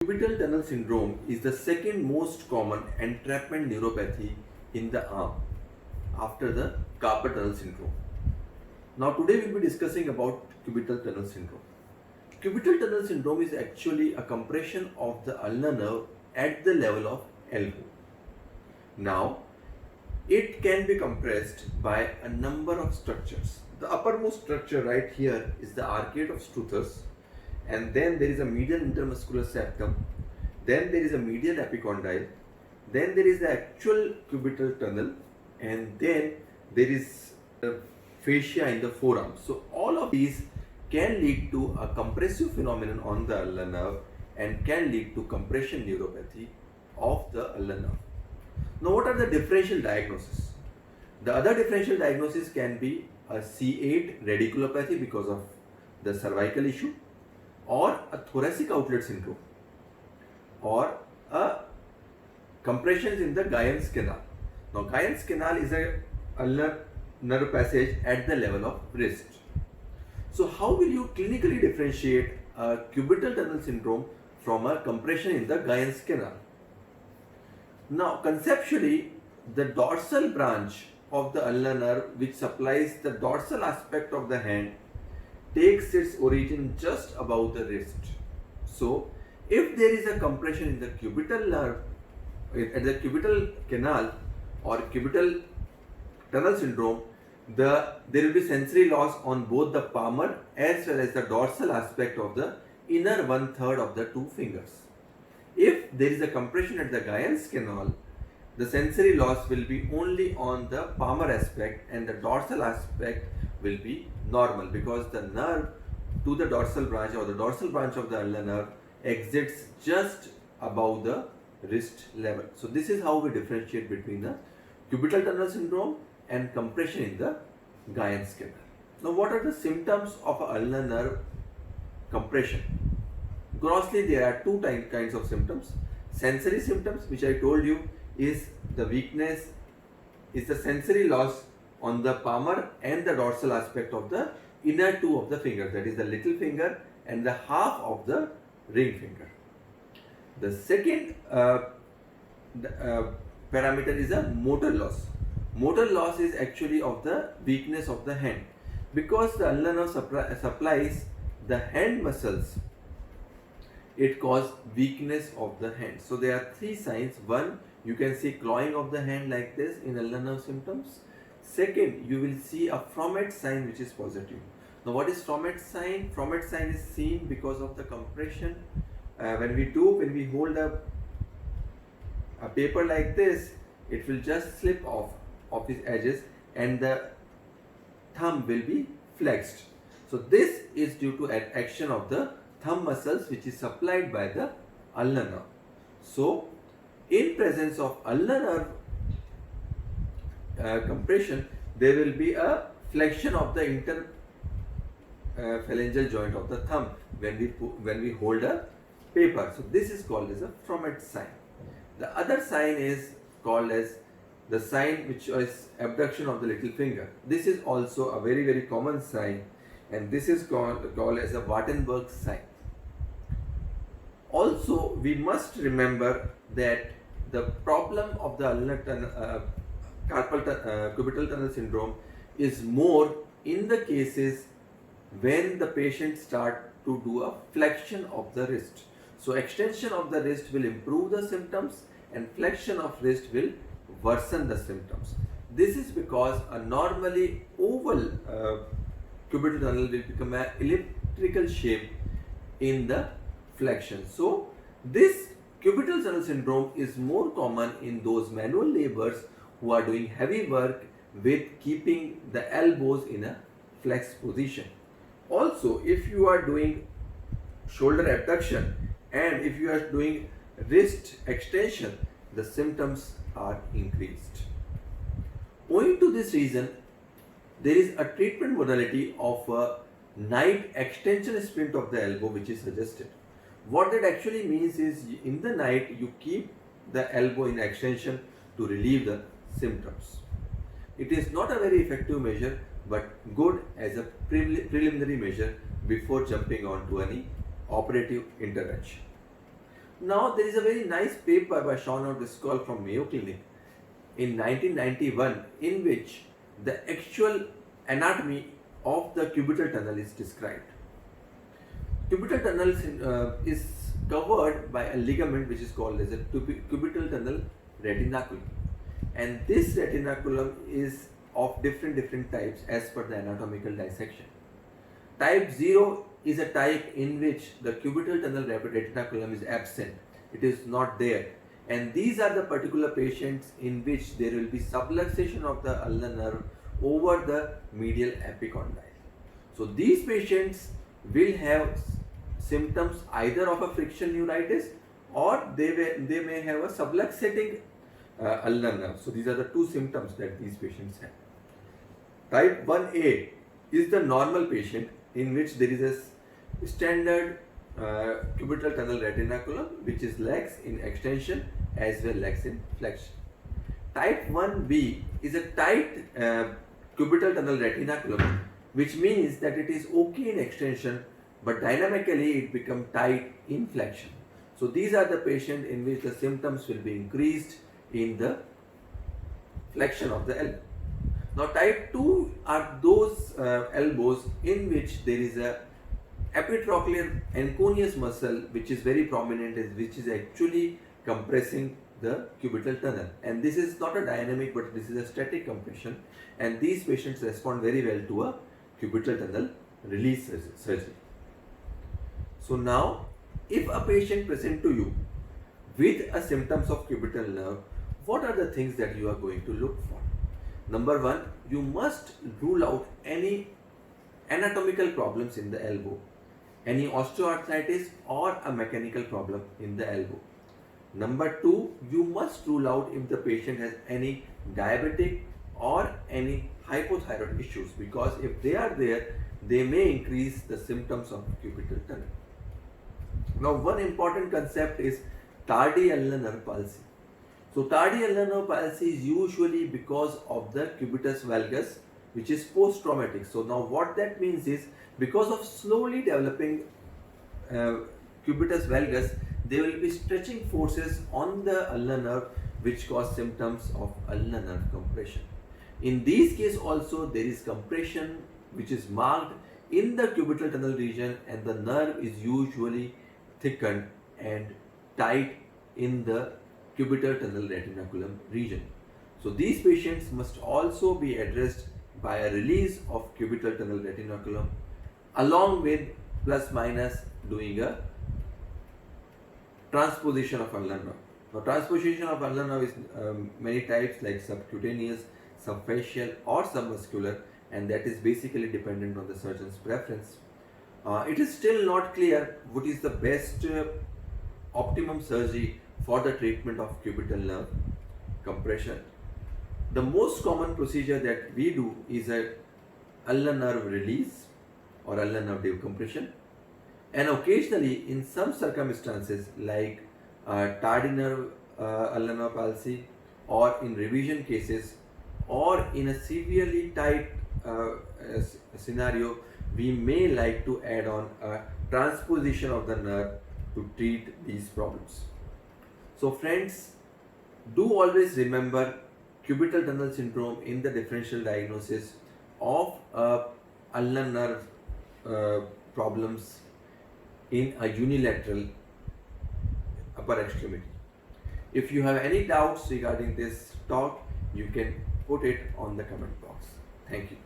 Cubital tunnel syndrome is the second most common entrapment neuropathy in the arm after the carpal tunnel syndrome. Now today we'll be discussing about cubital tunnel syndrome. Cubital tunnel syndrome is actually a compression of the ulnar nerve at the level of elbow. Now it can be compressed by a number of structures. The uppermost structure right here is the arcade of Struthers, and then there is a medial intermuscular septum, then there is a medial epicondyle, then there is the actual cubital tunnel, and then there is the fascia in the forearm. So all of these can lead to a compressive phenomenon on the ulnar nerve and can lead to compression neuropathy of the ulnar nerve. Now what are the differential diagnoses? The other differential diagnosis can be a C8 radiculopathy because of the cervical issue, or a thoracic outlet syndrome, or a compressions in the Guyon's canal. Now Guyon's canal is a ulnar nerve passage at the level of wrist. So how will you clinically differentiate a cubital tunnel syndrome from a compression in the Guyon's canal? Now conceptually, the dorsal branch of the ulnar nerve, which supplies the dorsal aspect of the hand, takes its origin just above the wrist. So if there is a compression in the cubital nerve, at the cubital canal or cubital tunnel syndrome, there will be sensory loss on both the palmar as well as the dorsal aspect of the inner 1/3 of the two fingers. If there is a compression at the Guyon's canal, the sensory loss will be only on the palmar aspect and the dorsal aspect will be normal, because the nerve to the dorsal branch or the dorsal branch of the ulnar nerve exits just above the wrist level. So this is how we differentiate between the cubital tunnel syndrome and compression in the Guyon's canal. Now what are the symptoms of a ulnar nerve compression? Grossly there are two kinds of symptoms. Sensory symptoms, which I told you, is the weakness, is the sensory loss on the palmar and the dorsal aspect of the inner two of the fingers, that is the little finger and the half of the ring finger. The second parameter is a motor loss. Motor loss is actually of the weakness of the hand, because the ulnar nerve supplies the hand muscles. It causes weakness of the hand. So there are three signs. One, you can see clawing of the hand like this in ulnar nerve symptoms. Second, you will see a Fromet sign, which is positive. Now what is Fromet sign? Fromet sign is seen because of the compression. When we hold a paper like this, it will just slip off of its edges and the thumb will be flexed. So this is due to an action of the thumb muscles, which is supplied by the ulnar nerve. So in presence of ulnar nerve compression, there will be a flexion of the interphalangeal joint of the thumb when we hold a paper. So this is called as a Fromet sign. The other sign is called as the sign which is abduction of the little finger. This is also a very common sign, and this is called as a Wartenberg sign. Also, we must remember that the problem of the cubital tunnel syndrome is more in the cases when the patient start to do a flexion of the wrist. So extension of the wrist will improve the symptoms and flexion of wrist will worsen the symptoms. This is because a normally oval cubital tunnel will become an elliptical shape in the flexion. So this cubital tunnel syndrome is more common in those manual laborers who are doing heavy work with keeping the elbows in a flexed position. Also, if you are doing shoulder abduction and if you are doing wrist extension, the symptoms are increased. Owing to this reason, there is a treatment modality of a night extension splint of the elbow, which is suggested. What that actually means is, in the night you keep the elbow in extension to relieve the symptoms. It is not a very effective measure, but good as a preliminary measure before jumping on to any operative intervention. Now there is a very nice paper by Sean O'Driscoll from Mayo Clinic in 1991 in which the actual anatomy of the cubital tunnel is described. Cubital tunnel is covered by a ligament which is called as a cubital tunnel retinaculum, and this retinaculum is of different types as per the anatomical dissection. Type 0 is a type in which the cubital tunnel retinaculum is absent, it is not there, and these are the particular patients in which there will be subluxation of the ulnar nerve over the medial epicondyle. So these patients will have symptoms either of a friction neuritis or they may have a subluxating ulnar nerve. So these are the two symptoms that these patients have. Type 1A is the normal patient in which there is a standard cubital tunnel retinaculum which is lax in extension as well lax in flexion. Type 1B is a tight cubital tunnel retinaculum, which means that it is okay in extension but dynamically it becomes tight in flexion. So these are the patients in which the symptoms will be increased in the flexion of the elbow. Now type 2 are those elbows in which there is a epitrochlear anconeus muscle which is very prominent, which is actually compressing the cubital tunnel, and this is not a dynamic but this is a static compression, and these patients respond very well to a cubital tunnel release surgery. So now if a patient present to you with a symptoms of cubital nerve, what are the things that you are going to look for? Number one, you must rule out any anatomical problems in the elbow, any osteoarthritis or a mechanical problem in the elbow. Number two, you must rule out if the patient has any diabetic or any hypothyroid issues, because if they are there, they may increase the symptoms of cubital tunnel. Now, one important concept is tardy ulnar nerve palsy. So, tardy ulnar nerve palsy is usually because of the cubitus valgus, which is post-traumatic. So, now what that means is because of slowly developing cubitus valgus, there will be stretching forces on the ulnar nerve which cause symptoms of ulnar nerve compression. In these cases also there is compression which is marked in the cubital tunnel region, and the nerve is usually thickened and tight in the cubital tunnel retinaculum region. So these patients must also be addressed by a release of cubital tunnel retinaculum along with plus minus doing a transposition of ulnar nerve. Now transposition of ulnar nerve is many types, like subcutaneous, subfacial or submuscular, and that is basically dependent on the surgeon's preference. It is still not clear what is the best optimum surgery for the treatment of cubital nerve compression. The most common procedure that we do is a ulnar nerve release or ulnar nerve decompression, and occasionally in some circumstances like tardy nerve ulnar nerve palsy, or in revision cases, or in a severely tight scenario, we may like to add on a transposition of the nerve to treat these problems. So friends, do always remember cubital tunnel syndrome in the differential diagnosis of ulnar nerve problems in a unilateral upper extremity. If you have any doubts regarding this talk, you can put it on the comment box. Thank you.